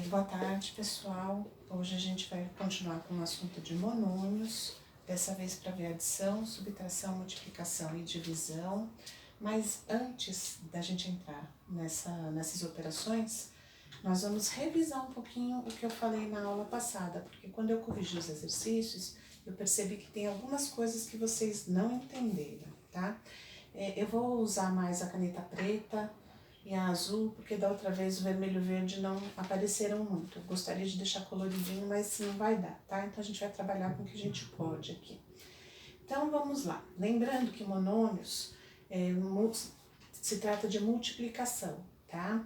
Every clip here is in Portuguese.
Boa tarde, pessoal. Hoje a gente vai continuar com o assunto de monômios, dessa vez para ver adição, subtração, multiplicação e divisão. Mas antes da gente entrar nessas operações, nós vamos revisar um pouquinho o que eu falei na aula passada, porque quando eu corrigi os exercícios, eu percebi que tem algumas coisas que vocês não entenderam, tá? Eu vou usar mais a caneta preta e a azul, porque da outra vez o vermelho e o verde não apareceram muito. Eu gostaria de deixar coloridinho, mas não vai dar, tá? Então a gente vai trabalhar com o que a gente pode aqui. Então vamos lá. Lembrando que monômios se trata de multiplicação, tá?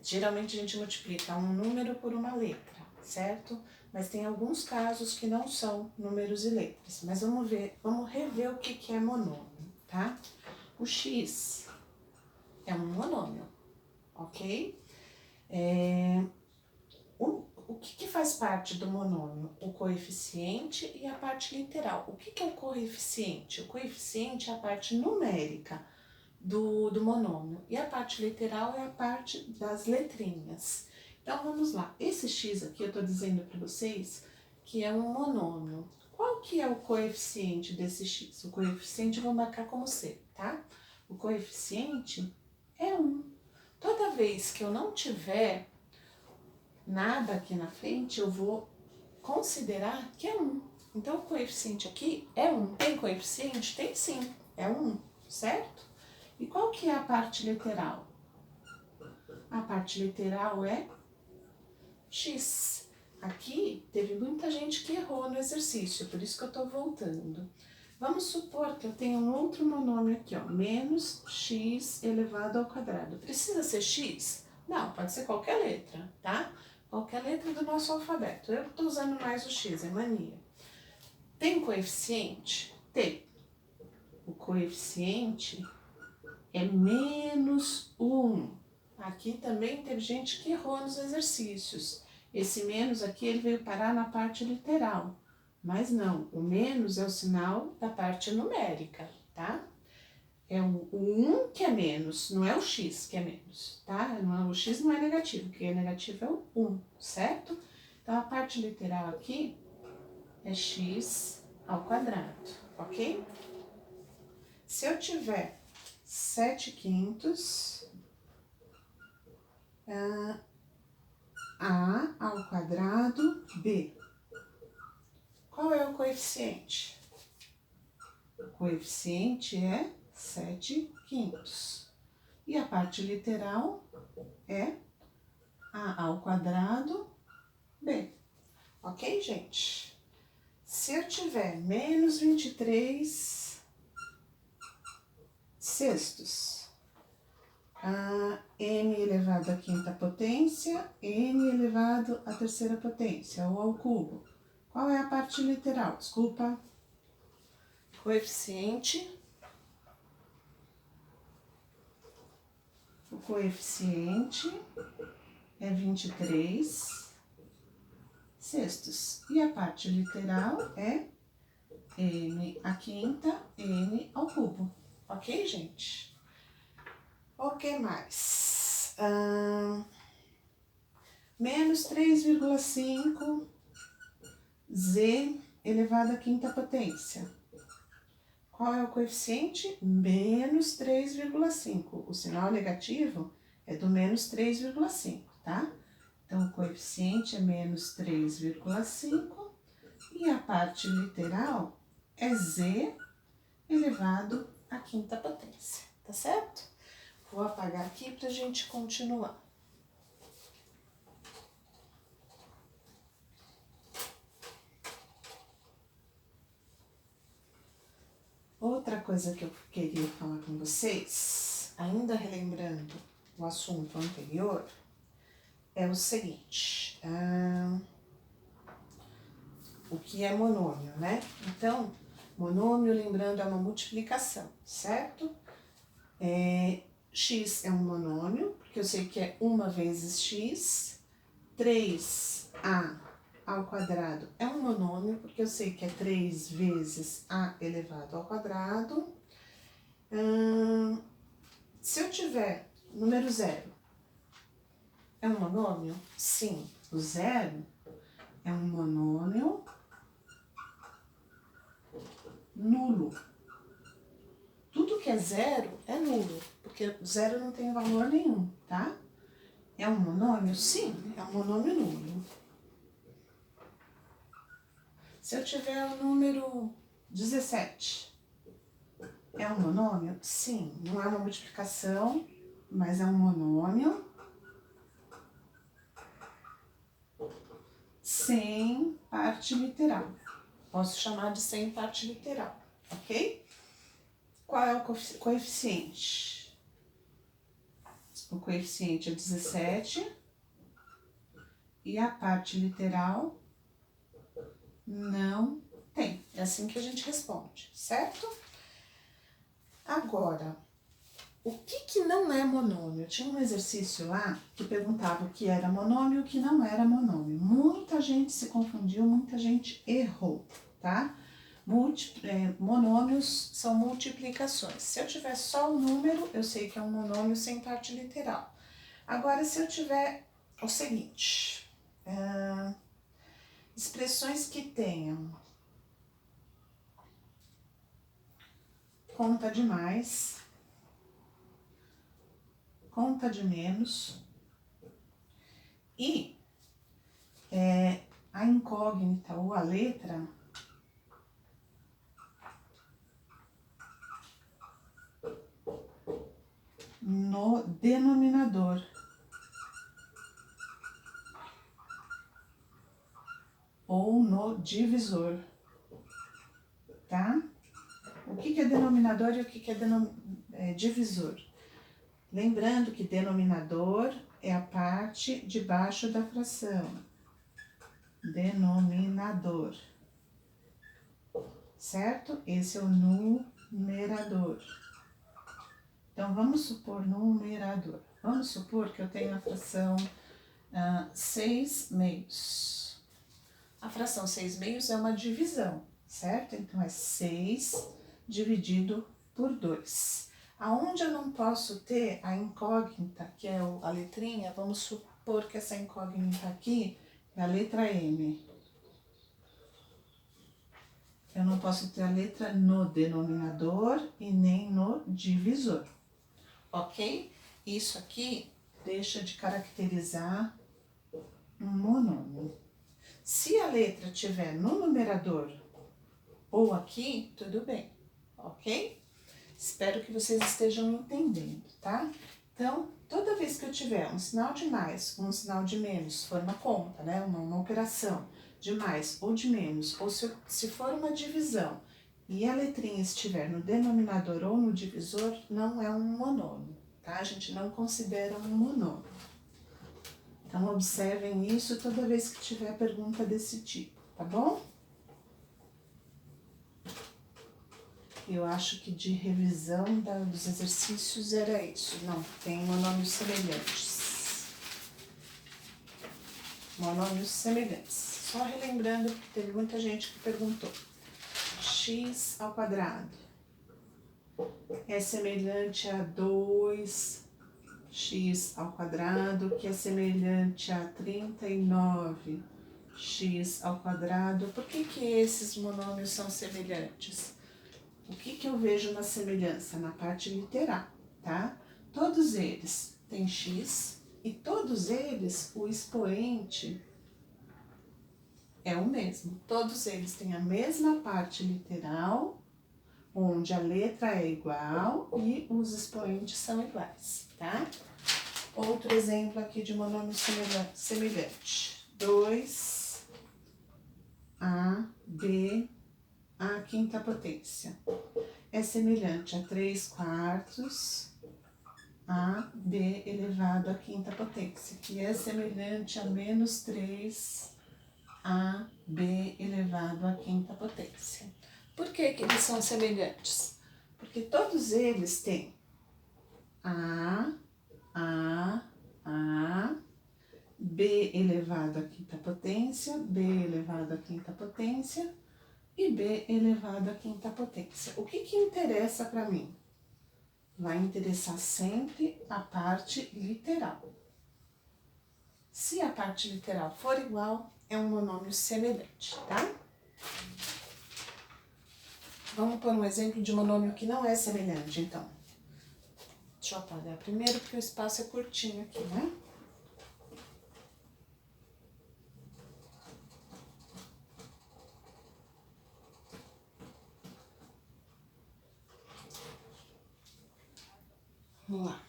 Geralmente a gente multiplica um número por uma letra, certo? Mas tem alguns casos que não são números e letras. Mas vamos rever o que é monômio, tá? O x é um monômio, ok? O que faz parte do monômio? O coeficiente e a parte literal. O que é o coeficiente? O coeficiente é a parte numérica do monômio e a parte literal é a parte das letrinhas. Então vamos lá, esse x aqui eu estou dizendo para vocês que é um monômio. Qual que é o coeficiente desse x? O coeficiente eu vou marcar como c, tá? O coeficiente é 1. Toda vez que eu não tiver nada aqui na frente, eu vou considerar que é 1. Então, o coeficiente aqui é 1. Tem coeficiente? Tem sim, é 1, certo? E qual que é a parte literal? A parte literal é x. Aqui teve muita gente que errou no exercício, por isso que eu estou voltando. Vamos supor que eu tenho um outro monômio aqui, ó, menos x elevado ao quadrado. Precisa ser x? Não, pode ser qualquer letra, tá? Qualquer letra do nosso alfabeto. Eu estou usando mais o x, é mania. Tem coeficiente? Tem. O coeficiente é menos 1. Aqui também teve gente que errou nos exercícios. Esse menos aqui, ele veio parar na parte literal. Mas não, o menos é o sinal da parte numérica, tá? É o 1 que é menos, não é o x que é menos, tá? O x não é negativo, o que é negativo é o 1, certo? Então, a parte literal aqui é x ao quadrado, ok? Se eu tiver 7/5 a ao quadrado b. Qual é o coeficiente? O coeficiente é 7/5. E a parte literal é a ao quadrado b. Ok, gente? Se eu tiver menos 23 sextos, n elevado à quinta potência, n elevado à terceira potência, ou ao cubo. Qual é a parte literal? Desculpa. Coeficiente. O coeficiente é 23 sextos. E a parte literal é n à quinta, n ao cubo. Ok, gente? O que mais? Menos 3,5 z elevado à quinta potência. Qual é o coeficiente? Menos 3,5. O sinal negativo é do menos 3,5, tá? Então, o coeficiente é menos 3,5 e a parte literal é z elevado à quinta potência, tá certo? Vou apagar aqui pra gente continuar. Outra coisa que eu queria falar com vocês, ainda relembrando o assunto anterior, é o seguinte, o que é monômio, né? Então, monômio, lembrando, é uma multiplicação, certo? X é um monômio, porque eu sei que é 1 vezes x, 3a ao quadrado é um monômio, porque eu sei que é 3 vezes a elevado ao quadrado. Se eu tiver número 0, é um monômio? Sim. O zero é um monômio nulo. Tudo que é zero é nulo, porque zero não tem valor nenhum, tá? É um monômio? Sim, é um monômio nulo. Se eu tiver o número 17, é um monômio? Sim, não é uma multiplicação, mas é um monômio sem parte literal. Posso chamar de sem parte literal, ok? Qual é o coeficiente? O coeficiente é 17 e a parte literal não tem. É assim que a gente responde, certo? Agora, o que não é monômio? Tinha um exercício lá que perguntava o que era monômio e o que não era monômio. Muita gente se confundiu, muita gente errou, tá? Monômios são multiplicações. Se eu tiver só o número, eu sei que é um monômio sem parte literal. Agora, se eu tiver o seguinte, expressões que tenham conta de mais, conta de menos e a incógnita ou a letra no denominador. Ou no divisor, tá? O que é denominador e o que é divisor? Lembrando que denominador é a parte de baixo da fração. Denominador. Certo? Esse é o numerador. Então, vamos supor numerador. Vamos supor que eu tenho a fração 6 meios. A fração 6 meios é uma divisão, certo? Então, é 6 dividido por 2. Aonde eu não posso ter a incógnita, que é a letrinha, vamos supor que essa incógnita aqui é a letra M. Eu não posso ter a letra no denominador e nem no divisor, ok? Isso aqui deixa de caracterizar um monômio. Se a letra estiver no numerador ou aqui, tudo bem, ok? Espero que vocês estejam entendendo, tá? Então, toda vez que eu tiver um sinal de mais, um sinal de menos, for uma conta, né? Uma operação de mais ou de menos, ou se for uma divisão e a letrinha estiver no denominador ou no divisor, não é um monômio, tá? A gente não considera um monômio. Então, observem isso toda vez que tiver pergunta desse tipo, tá bom? Eu acho que de revisão dos exercícios era isso. Não, tem monômios semelhantes. Monômios semelhantes. Só relembrando, porque teve muita gente que perguntou. X ao quadrado é semelhante a 2x ao quadrado, que é semelhante a 39x ao quadrado. Por que esses monômios são semelhantes? O que eu vejo na semelhança? Na parte literal, tá? Todos eles têm x e todos eles, o expoente é o mesmo. Todos eles têm a mesma parte literal, onde a letra é igual e os expoentes são iguais, tá? Outro exemplo aqui de monômio semelhante. 2ab à quinta potência é semelhante a 3/4 AB elevado à quinta potência, que é semelhante a menos 3AB elevado à quinta potência. Por que eles são semelhantes? Porque todos eles têm A, B elevado à quinta potência, B elevado à quinta potência, e B elevado à quinta potência. O que interessa para mim? Vai interessar sempre a parte literal. Se a parte literal for igual, é um monômio semelhante, tá? Vamos por um exemplo de monômio que não é semelhante, então. Deixa eu apagar primeiro, porque o espaço é curtinho aqui, né? Vamos lá.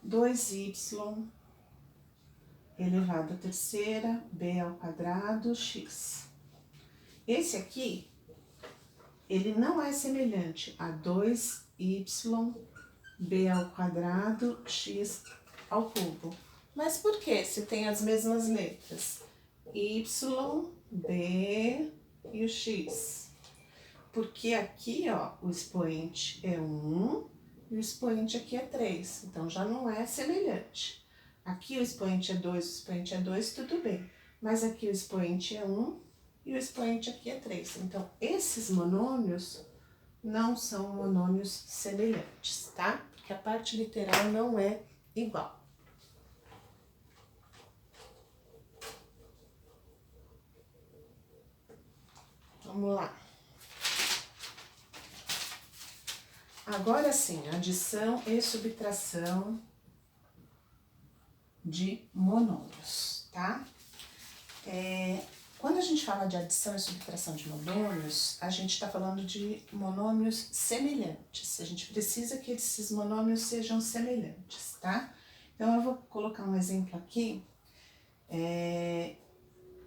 2y elevado à terceira, b ao quadrado, x. Esse aqui, ele não é semelhante a 2y b ao quadrado, x ao cubo. Mas por que se tem as mesmas letras? Y, b e o x. Porque aqui, ó, o expoente é 1 e o expoente aqui é 3. Então, já não é semelhante. Aqui o expoente é 2, o expoente é 2, tudo bem. Mas aqui o expoente é 1 e o expoente aqui é 3. Então, esses monômios não são monômios semelhantes, tá? Porque a parte literal não é igual. Vamos lá. Agora sim, adição e subtração de monômios, tá? Quando a gente fala de adição e subtração de monômios, a gente está falando de monômios semelhantes. A gente precisa que esses monômios sejam semelhantes, tá? Então, eu vou colocar um exemplo aqui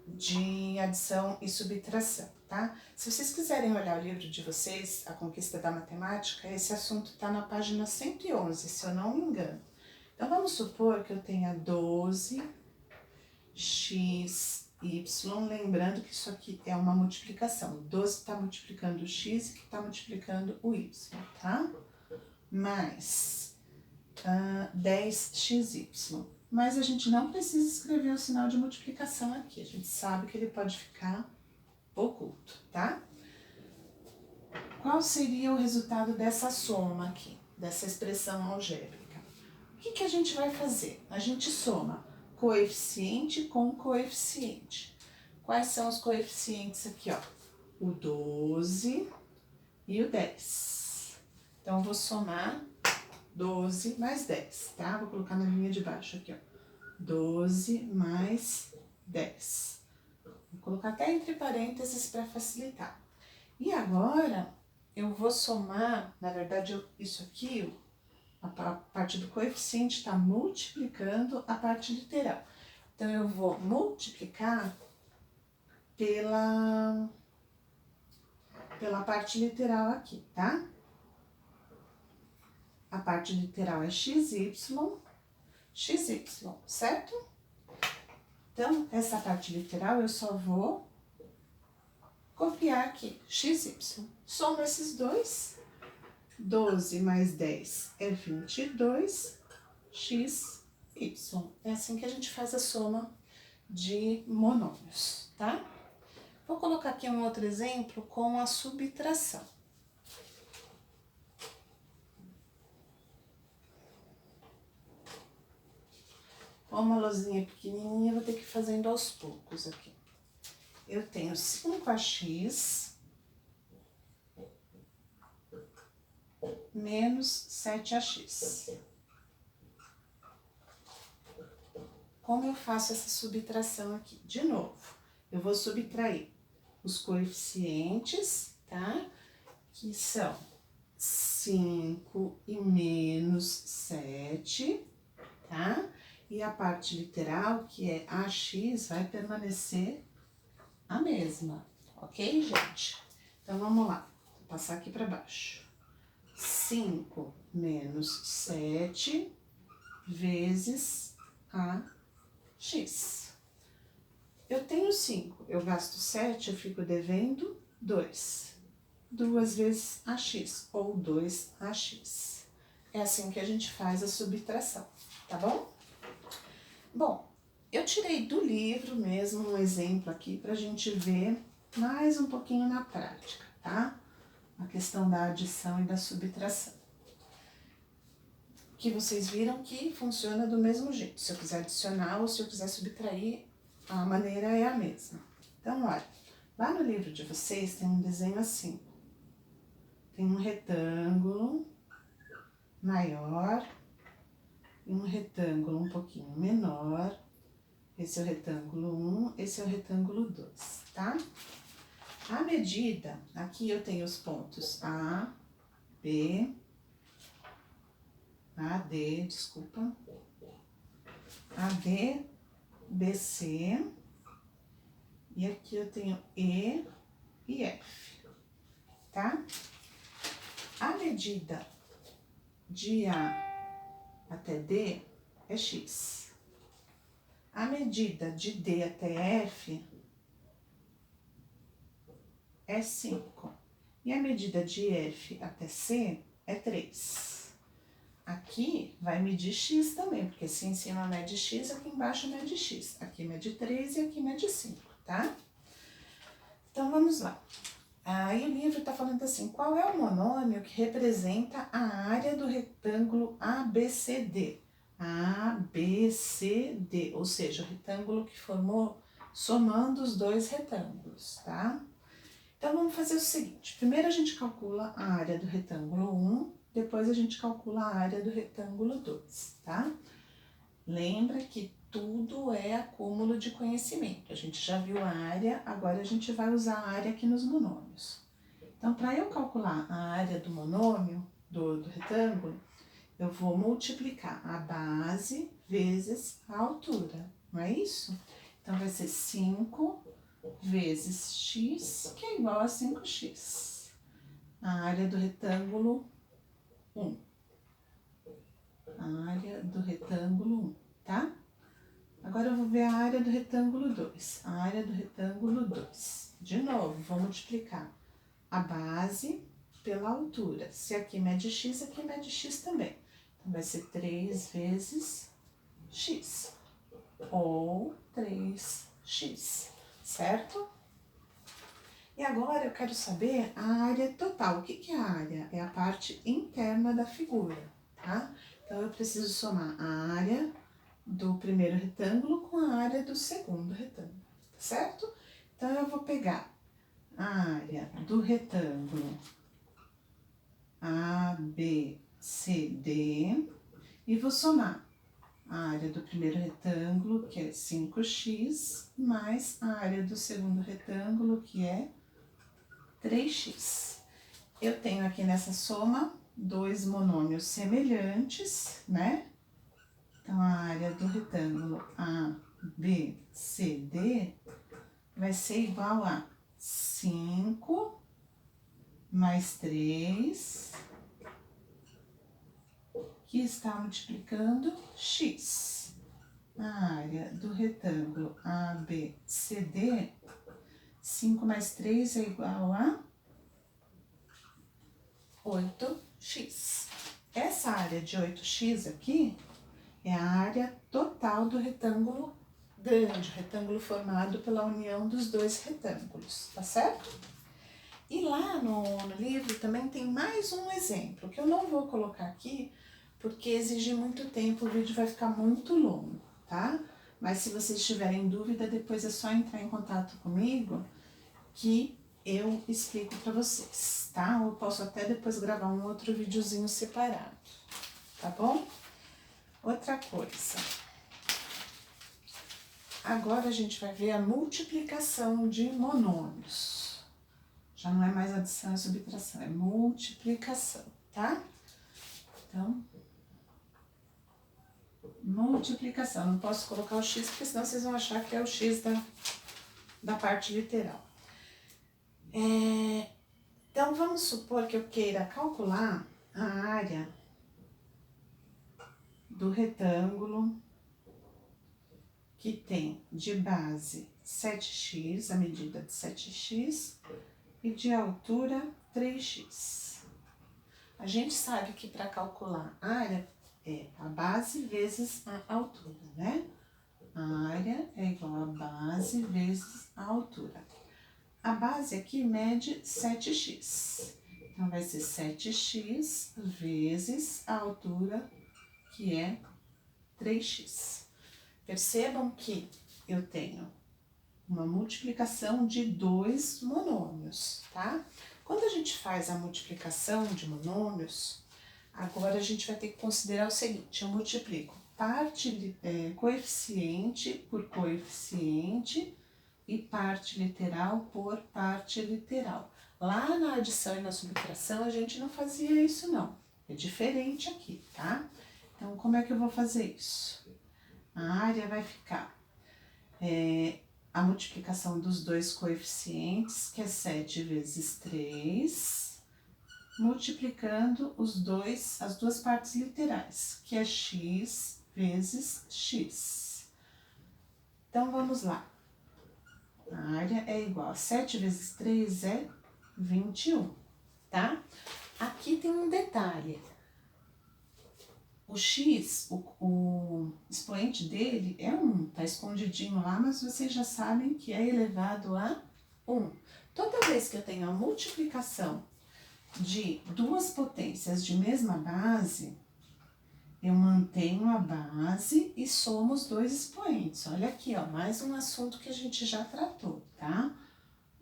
de adição e subtração, tá? Se vocês quiserem olhar o livro de vocês, A Conquista da Matemática, esse assunto está na página 111, se eu não me engano. Então, vamos supor que eu tenha 12xy, lembrando que isso aqui é uma multiplicação. 12 está multiplicando o x e que está multiplicando o y, tá? Mais 10xy. Mas a gente não precisa escrever o sinal de multiplicação aqui. A gente sabe que ele pode ficar oculto, tá? Qual seria o resultado dessa soma aqui, dessa expressão algébrica? O que a gente vai fazer? A gente soma coeficiente com coeficiente. Quais são os coeficientes aqui, ó? O 12 e o 10. Então, eu vou somar 12 mais 10, tá? Vou colocar na linha de baixo aqui, ó. 12 mais 10. Vou colocar até entre parênteses para facilitar. E agora, eu vou somar, na verdade, isso aqui, a parte do coeficiente está multiplicando a parte literal. Então, eu vou multiplicar pela parte literal aqui, tá? A parte literal é xy, certo? Então, essa parte literal eu só vou copiar aqui, xy. Somo esses dois, 12 mais 10 é 22, xy. É assim que a gente faz a soma de monômios, tá? Vou colocar aqui um outro exemplo com a subtração. Com uma luzinha pequenininha, eu vou ter que ir fazendo aos poucos aqui. Eu tenho 5x menos 7x. Como eu faço essa subtração aqui? De novo, eu vou subtrair os coeficientes, tá? Que são 5 e menos 7, tá? E a parte literal, que é AX, vai permanecer a mesma, ok, gente? Então, vamos lá. Vou passar aqui para baixo. 5 menos 7 vezes AX. Eu tenho 5, eu gasto 7, eu fico devendo 2. 2 vezes AX, ou 2AX. É assim que a gente faz a subtração, tá bom? Bom, eu tirei do livro mesmo um exemplo aqui pra gente ver mais um pouquinho na prática, tá? A questão da adição e da subtração. O que vocês viram que funciona do mesmo jeito. Se eu quiser adicionar ou se eu quiser subtrair, a maneira é a mesma. Então, olha, lá no livro de vocês tem um desenho assim. Tem um retângulo maior e um retângulo um pouquinho menor. Esse é o retângulo 1, esse é o retângulo 2, tá? A medida, aqui eu tenho os pontos A, B, AD, desculpa, AD, BC, e aqui eu tenho E e F, tá? A medida de A até D é X. A medida de D até F é 5. E a medida de F até C é 3. Aqui vai medir X também, porque se em cima mede X, aqui embaixo mede X. Aqui mede 3 e aqui mede 5, tá? Então, vamos lá. Aí o livro está falando assim, qual é o monômio que representa a área do retângulo ABCD? ABCD, ou seja, o retângulo que formou somando os dois retângulos, tá? Então, vamos fazer o seguinte, primeiro a gente calcula a área do retângulo 1, depois a gente calcula a área do retângulo 2, tá? Lembra que tudo é acúmulo de conhecimento. A gente já viu a área, agora a gente vai usar a área aqui nos monômios. Então, para eu calcular a área do monômio, do retângulo, eu vou multiplicar a base vezes a altura, não é isso? Então, vai ser 5 vezes x, que é igual a 5x. A área do retângulo 1. A área do retângulo 1, tá? Agora eu vou ver a área do retângulo 2. A área do retângulo 2. De novo, vou multiplicar a base pela altura. Se aqui mede x, aqui mede x também. Então, vai ser 3 vezes x. Ou 3x, certo? E agora eu quero saber a área total. O que que é a área? É a parte interna da figura, tá? Então, eu preciso somar a área do primeiro retângulo com a área do segundo retângulo, certo? Então, eu vou pegar a área do retângulo ABCD e vou somar a área do primeiro retângulo, que é 5x, mais a área do segundo retângulo, que é 3x. Eu tenho aqui nessa soma dois monômios semelhantes, né? Então, a área do retângulo ABCD vai ser igual a 5 mais 3, que está multiplicando x. A área do retângulo ABCD, 5 mais 3 é igual a 8x. Essa área de 8x aqui é a área total do retângulo grande, retângulo formado pela união dos dois retângulos, tá certo? E lá no livro também tem mais um exemplo, que eu não vou colocar aqui, porque exige muito tempo, o vídeo vai ficar muito longo, tá? Mas se vocês tiverem dúvida, depois é só entrar em contato comigo, que eu explico para vocês, tá? Eu posso até depois gravar um outro videozinho separado, tá bom? Outra coisa. Agora a gente vai ver a multiplicação de monômios. Já não é mais adição e subtração, é multiplicação, tá? Então, multiplicação. Não posso colocar o x, porque senão vocês vão achar que é o x da parte literal. Então, vamos supor que eu queira calcular a área do retângulo que tem de base 7x, a medida de 7x, e de altura 3x. A gente sabe que para calcular a área é a base vezes a altura, né? A área é igual a base vezes a altura. A base aqui mede 7x. Então, vai ser 7x vezes a altura que é 3x. Percebam que eu tenho uma multiplicação de dois monômios, tá? Quando a gente faz a multiplicação de monômios, agora a gente vai ter que considerar o seguinte: eu multiplico coeficiente por coeficiente e parte literal por parte literal. Lá na adição e na subtração a gente não fazia isso não, é diferente aqui, tá? Então, como é que eu vou fazer isso? A área vai ficar a multiplicação dos dois coeficientes, que é 7 vezes 3, multiplicando as duas partes literais, que é x vezes x. Então, vamos lá. A área é igual a 7 vezes 3 é 21, tá? Aqui tem um detalhe. O x, o expoente dele é 1, tá escondidinho lá, mas vocês já sabem que é elevado a 1. Toda vez que eu tenho a multiplicação de duas potências de mesma base, eu mantenho a base e somo os dois expoentes. Olha aqui, ó, mais um assunto que a gente já tratou, tá?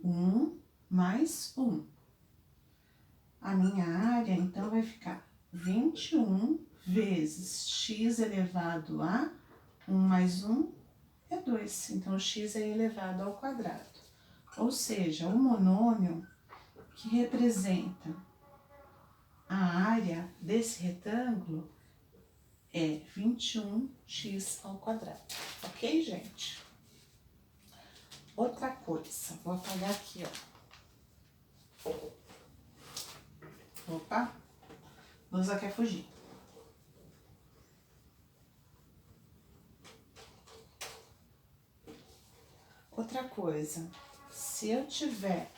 1 mais 1. A minha área, então, vai ficar 21 vezes x elevado a 1 mais 1 é 2. Então, x é elevado ao quadrado. Ou seja, o monômio que representa a área desse retângulo é 21x ao quadrado. Ok, gente? Outra coisa, vou apagar aqui, ó. Opa, a Lusa quer fugir. Outra coisa, se eu tiver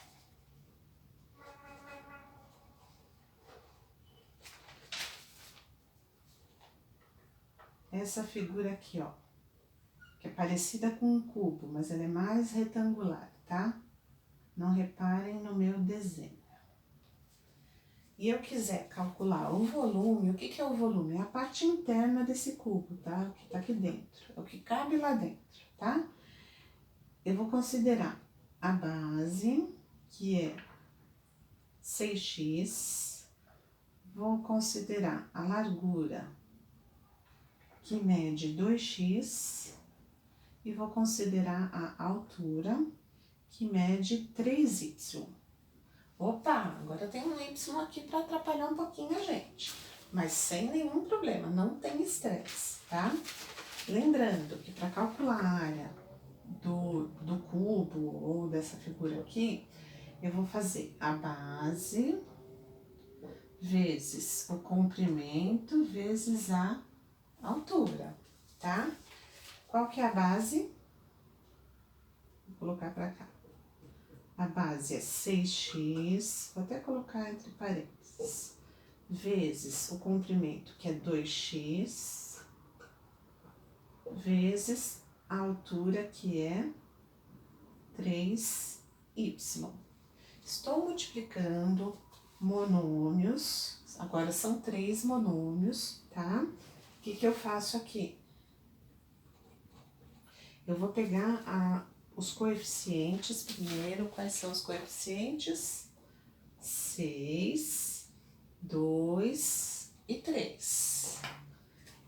essa figura aqui, ó, que é parecida com um cubo, mas ela é mais retangular, tá? Não reparem no meu desenho. E eu quiser calcular o volume, o que que é o volume? É a parte interna desse cubo, tá? O que tá aqui dentro, é o que cabe lá dentro, tá? Eu vou considerar a base, que é 6x, vou considerar a largura, que mede 2x, e vou considerar a altura, que mede 3y. Opa, agora tem um y aqui para atrapalhar um pouquinho a gente, mas sem nenhum problema, não tem estresse, tá? Lembrando que para calcular a área do cubo ou dessa figura aqui, eu vou fazer a base vezes o comprimento vezes a altura, tá? Qual que é a base? Vou colocar pra cá. A base é 6x, vou até colocar entre parênteses, vezes o comprimento, que é 2x, vezes a altura, que é 3y. Estou multiplicando monômios, agora são 3 monômios, tá? O que que eu faço aqui? Eu vou pegar os coeficientes primeiro. Quais são os coeficientes? 6, 2 e 3.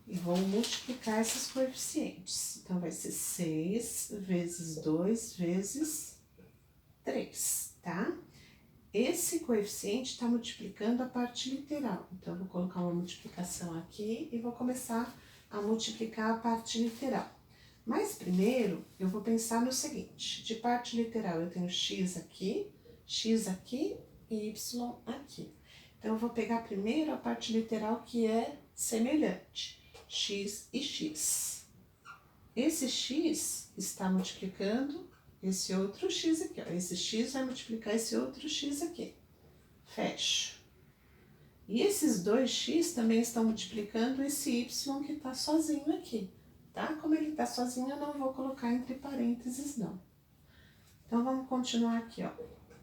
E vou multiplicar esses coeficientes. Então, vai ser 6 vezes 2 vezes 3, tá? Esse coeficiente está multiplicando a parte literal. Então, eu vou colocar uma multiplicação aqui e vou começar a multiplicar a parte literal. Mas primeiro, eu vou pensar no seguinte: de parte literal eu tenho x aqui e y aqui. Então, eu vou pegar primeiro a parte literal, que é semelhante, x e x. Esse x está multiplicando esse outro x aqui, ó. Esse x vai multiplicar esse outro x aqui. Fecho. E esses dois x também estão multiplicando esse y que está sozinho aqui, tá? Como ele está sozinho, eu não vou colocar entre parênteses, não. Então, vamos continuar aqui, ó.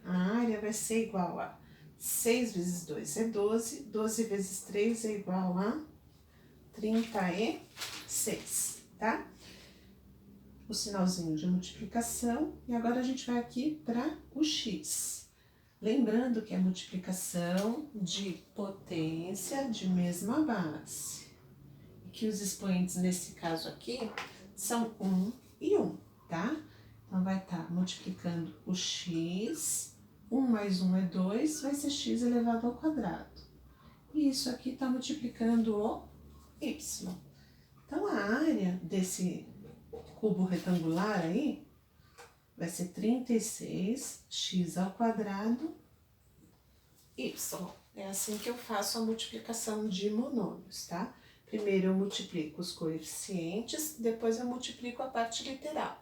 A área vai ser igual a 6 vezes 2 é 12, 12 vezes 3 é igual a 36, tá? O sinalzinho de multiplicação. E agora a gente vai aqui para o x. Lembrando que é multiplicação de potência de mesma base. E que os expoentes nesse caso aqui são 1 e 1, tá? Então, vai estar multiplicando o x, 1 mais 1 é 2, vai ser x elevado ao quadrado. E isso aqui está multiplicando o y. Então, a área desse cubo retangular aí vai ser 36x ao quadrado y. É assim que eu faço a multiplicação de monômios, tá? Primeiro eu multiplico os coeficientes, depois eu multiplico a parte literal.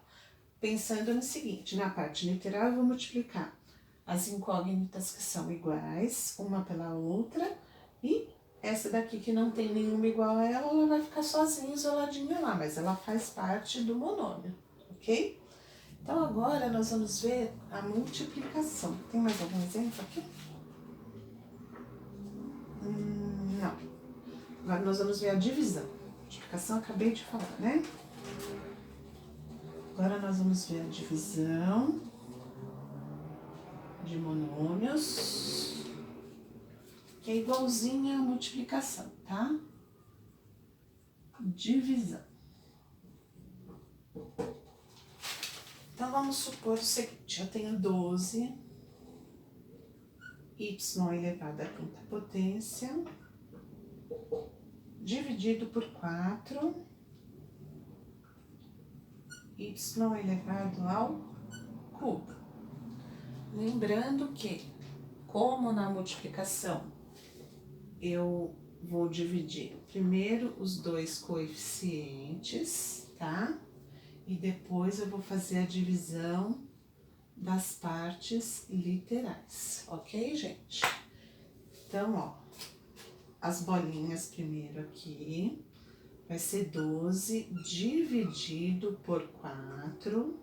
Pensando no seguinte, na parte literal eu vou multiplicar as incógnitas que são iguais, uma pela outra, e essa daqui que não tem nenhuma igual a ela vai ficar sozinha, isoladinha lá, mas ela faz parte do monômio, ok? Então agora nós vamos ver a multiplicação. Tem mais algum exemplo aqui? Não. Agora nós vamos ver a divisão. Multiplicação eu acabei de falar, né? Agora nós vamos ver a divisão de monômios, que é igualzinha à multiplicação, tá? Divisão. Então, vamos supor o seguinte, eu tenho 12, y elevado à quinta potência, dividido por 4, y elevado ao cubo. Lembrando que, como na multiplicação, eu vou dividir primeiro os dois coeficientes, tá? E depois eu vou fazer a divisão das partes literais, ok, gente? Então, ó, as bolinhas primeiro aqui, vai ser 12 dividido por 4.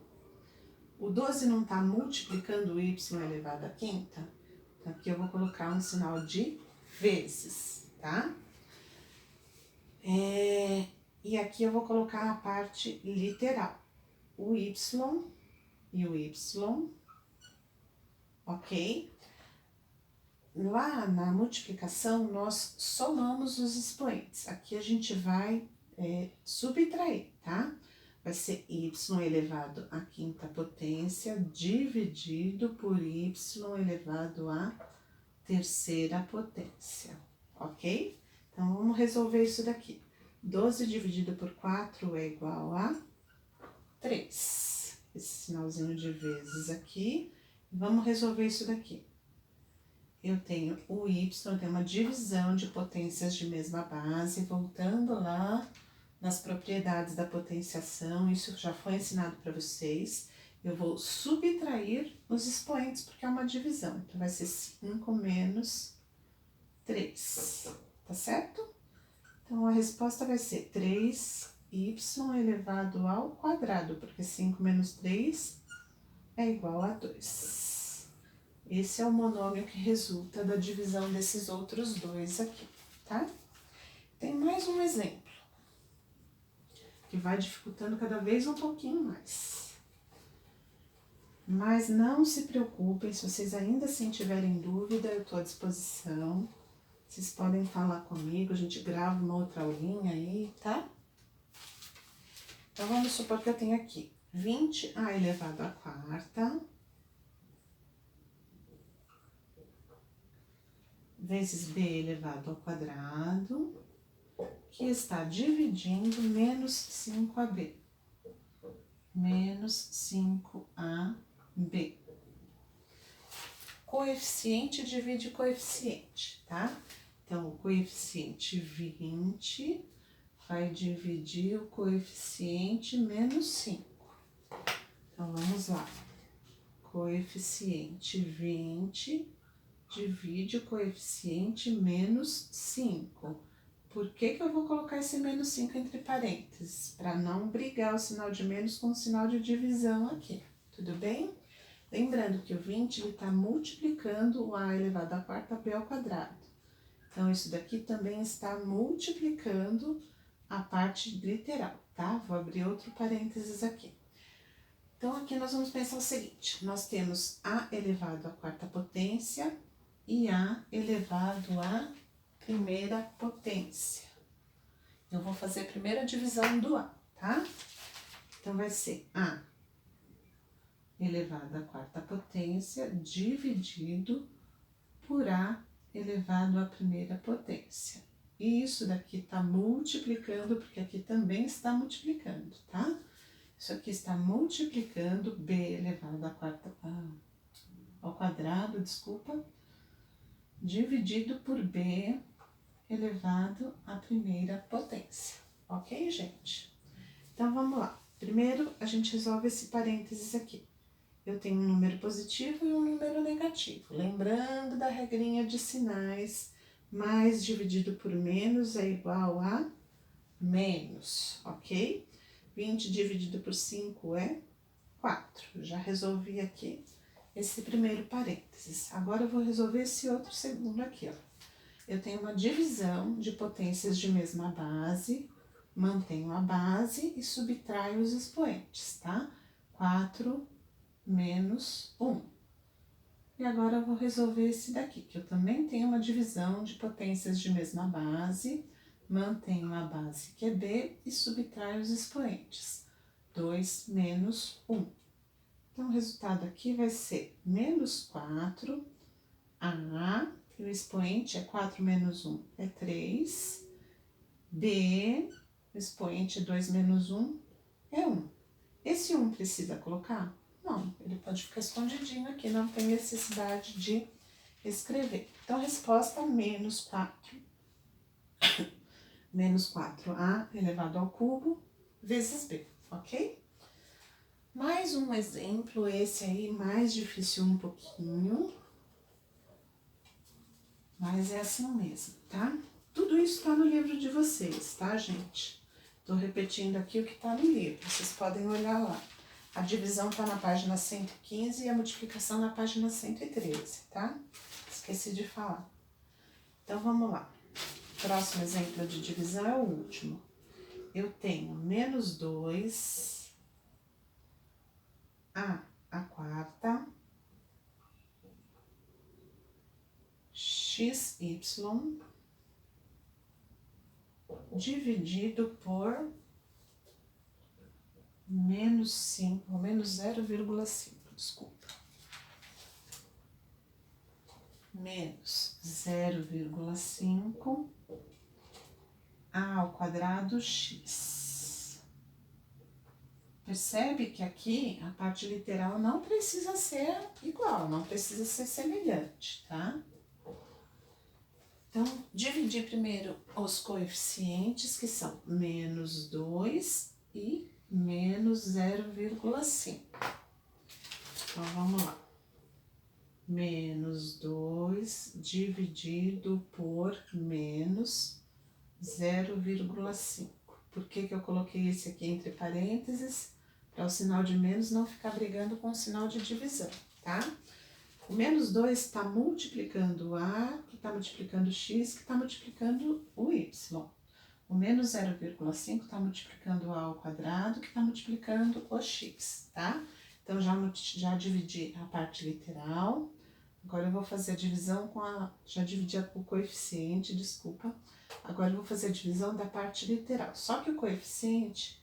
O 12 não tá multiplicando o y elevado à quinta? Então, aqui eu vou colocar um sinal de vezes, tá? E aqui eu vou colocar a parte literal, o y e o y, ok? Lá na multiplicação, nós somamos os expoentes. Aqui a gente vai subtrair, tá? Vai ser y elevado à quinta potência dividido por y elevado à terceira potência, ok? Então, vamos resolver isso daqui. 12 dividido por 4 é igual a 3. Esse sinalzinho de vezes aqui. Vamos resolver isso daqui. Eu tenho o y, eu tenho uma divisão de potências de mesma base, voltando lá nas propriedades da potenciação, isso já foi ensinado para vocês. Eu vou subtrair os expoentes, porque é uma divisão. Então, vai ser 5 menos 3, tá certo? Então, a resposta vai ser 3y elevado ao quadrado, porque 5 menos 3 é igual a 2. Esse é o monômio que resulta da divisão desses outros dois aqui, tá? Tem mais um exemplo, que vai dificultando cada vez um pouquinho mais. Mas não se preocupem, se vocês ainda assim tiverem dúvida, eu estou à disposição. Vocês podem falar comigo, a gente grava uma outra aulinha aí, tá? Então, vamos supor que eu tenho aqui 20a elevado à quarta vezes b elevado ao quadrado, que está dividindo menos 5ab. Menos 5ab. Coeficiente divide coeficiente, tá? Então, o coeficiente 20 vai dividir o coeficiente menos 5. Então, vamos lá. Coeficiente 20 divide o coeficiente menos 5. Por que eu vou colocar esse menos 5 entre parênteses? Para não brigar o sinal de menos com o sinal de divisão aqui, tudo bem? Lembrando que o 20 está multiplicando o a elevado à quarta b ao quadrado. Então, isso daqui também está multiplicando a parte literal, tá? Vou abrir outro parênteses aqui. Então, aqui nós vamos pensar o seguinte, nós temos A elevado à quarta potência e A elevado à primeira potência. Eu vou fazer a primeira divisão do A, tá? Então, vai ser A elevado à quarta potência dividido por A elevado à primeira potência. E isso daqui tá multiplicando, porque aqui também está multiplicando, tá? Isso aqui está multiplicando B elevado ao quadrado, desculpa, dividido por B elevado à primeira potência. Ok, gente? Então, vamos lá. Primeiro, a gente resolve esse parênteses aqui. Eu tenho um número positivo e um número negativo. Lembrando da regrinha de sinais, mais dividido por menos é igual a menos, ok? 20 dividido por 5 é 4. Já resolvi aqui esse primeiro parênteses. Agora eu vou resolver esse outro segundo aqui, ó. Eu tenho uma divisão de potências de mesma base, mantenho a base e subtraio os expoentes, tá? 4 menos 1. E agora eu vou resolver esse daqui, que eu também tenho uma divisão de potências de mesma base, mantenho a base que é B e subtraio os expoentes. 2 menos 1. Então, o resultado aqui vai ser menos 4, A, e o expoente é 4 menos 1 é 3, B, o expoente 2 menos 1 é 1. Esse 1 precisa colocar? Não, ele pode ficar escondidinho aqui, não tem necessidade de escrever. Então, a resposta menos 4. Menos 4A elevado ao cubo vezes B, ok? Mais um exemplo, esse aí mais difícil um pouquinho, mas é assim mesmo, tá? Tudo isso tá no livro de vocês, tá, gente? Tô repetindo aqui o que tá no livro, vocês podem olhar lá. A divisão tá na página 115 e a multiplicação na página 113, tá? Esqueci de falar. Então, vamos lá. Próximo exemplo de divisão é o último. Eu tenho menos 2 a quarta, xy, dividido por menos 5, ou menos 0,5, desculpa. Menos 0,5 A ao quadrado x. Percebe que aqui a parte literal não precisa ser igual, não precisa ser semelhante, tá? Então, dividir primeiro os coeficientes, que são menos 2 e menos 0,5. Então, vamos lá. Menos 2 dividido por menos 0,5. Por que que eu coloquei esse aqui entre parênteses? Para o sinal de menos não ficar brigando com o sinal de divisão, tá? O menos 2 está multiplicando o A, que está multiplicando o X, que está multiplicando o Y. O menos 0,5 está multiplicando o A ao quadrado, que está multiplicando o X, tá? Então, já dividi a parte literal. Agora, eu vou fazer a divisão com a... Já dividi o coeficiente, desculpa. Agora, eu vou fazer a divisão da parte literal. Só que o coeficiente,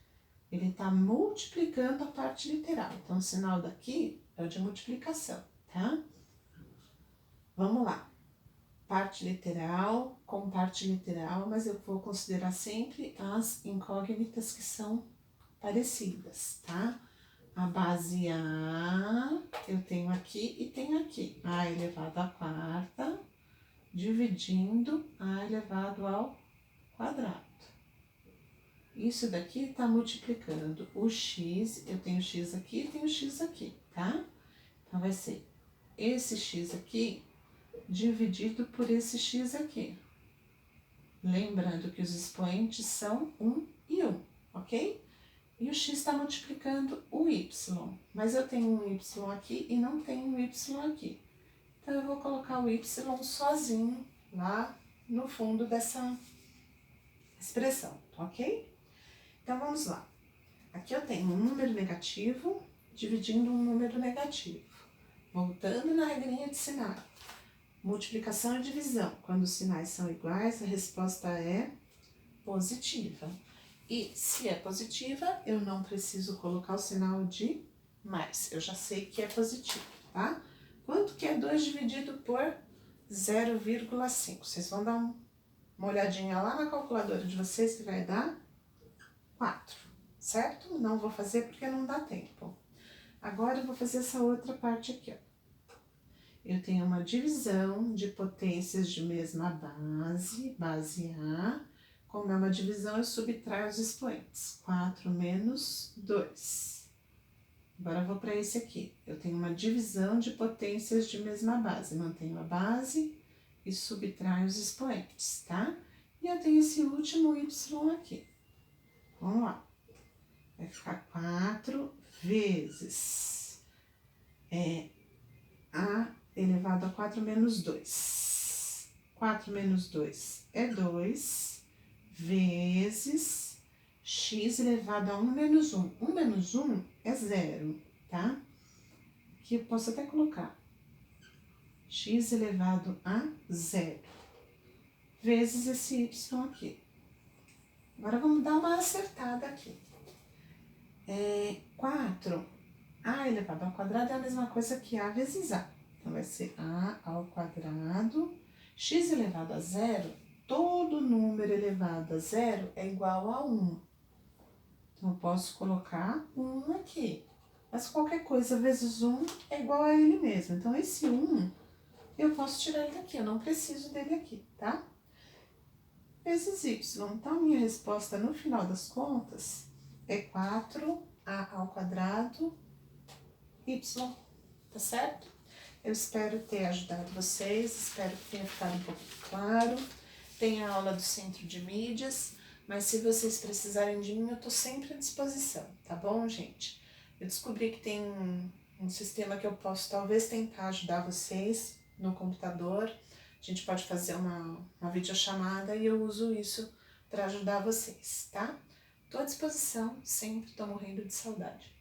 ele está multiplicando a parte literal. Então, o sinal daqui é o de multiplicação, tá? Vamos lá. Parte literal com parte literal, mas eu vou considerar sempre as incógnitas que são parecidas, tá? A base A eu tenho aqui e tenho aqui. A elevado à quarta, dividindo A elevado ao quadrado. Isso daqui está multiplicando o x, eu tenho x aqui e tenho x aqui, tá? Então, vai ser esse x aqui dividido por esse x aqui. Lembrando que os expoentes são 1 e 1, ok? E o x está multiplicando o y, mas eu tenho um y aqui e não tenho um y aqui. Então, eu vou colocar o y sozinho lá no fundo dessa expressão. ok? Então, vamos lá. Aqui eu tenho um número negativo dividindo um número negativo. Voltando na regrinha de sinal. Multiplicação e divisão. Quando os sinais são iguais, a resposta é positiva. E se é positiva, eu não preciso colocar o sinal de mais. Eu já sei que é positivo, tá? Quanto que é 2 dividido por 0,5? Vocês vão dar uma olhadinha lá na calculadora de vocês que vai dar 4, certo? Não vou fazer porque não dá tempo. Agora eu vou fazer essa outra parte aqui, ó. Eu tenho uma divisão de potências de mesma base, base A. Como é uma divisão, eu subtraio os expoentes. 4 menos 2. Agora eu vou para esse aqui. Eu tenho uma divisão de potências de mesma base. Mantenho a base e subtraio os expoentes, tá? E eu tenho esse último y aqui. Vamos lá. Vai ficar 4 vezes A elevado a 4 menos 2. 4 menos 2 é 2, vezes x elevado a 1 menos 1. 1 menos 1 é 0, tá? Aqui eu posso até colocar x elevado a 0, vezes esse y aqui. Agora vamos dar uma acertada aqui. 4, a elevado ao quadrado é a mesma coisa que a vezes a. Então, vai ser a ao quadrado, x elevado a 0, todo número elevado a 0 é igual a 1. Então, eu posso colocar 1 aqui. Mas qualquer coisa vezes 1 é igual a ele mesmo. Então, esse 1, eu posso tirar ele daqui, eu não preciso dele aqui, tá? Vezes y. Então, minha resposta no final das contas é 4a ao quadrado y, tá certo? Eu espero ter ajudado vocês, espero que tenha ficado um pouco claro. Tem a aula do Centro de Mídias, mas se vocês precisarem de mim, eu tô sempre à disposição, tá bom, gente? Eu descobri que tem um sistema que eu posso talvez tentar ajudar vocês no computador. A gente pode fazer uma videochamada e eu uso isso para ajudar vocês, tá? Tô à disposição, sempre tô morrendo de saudade.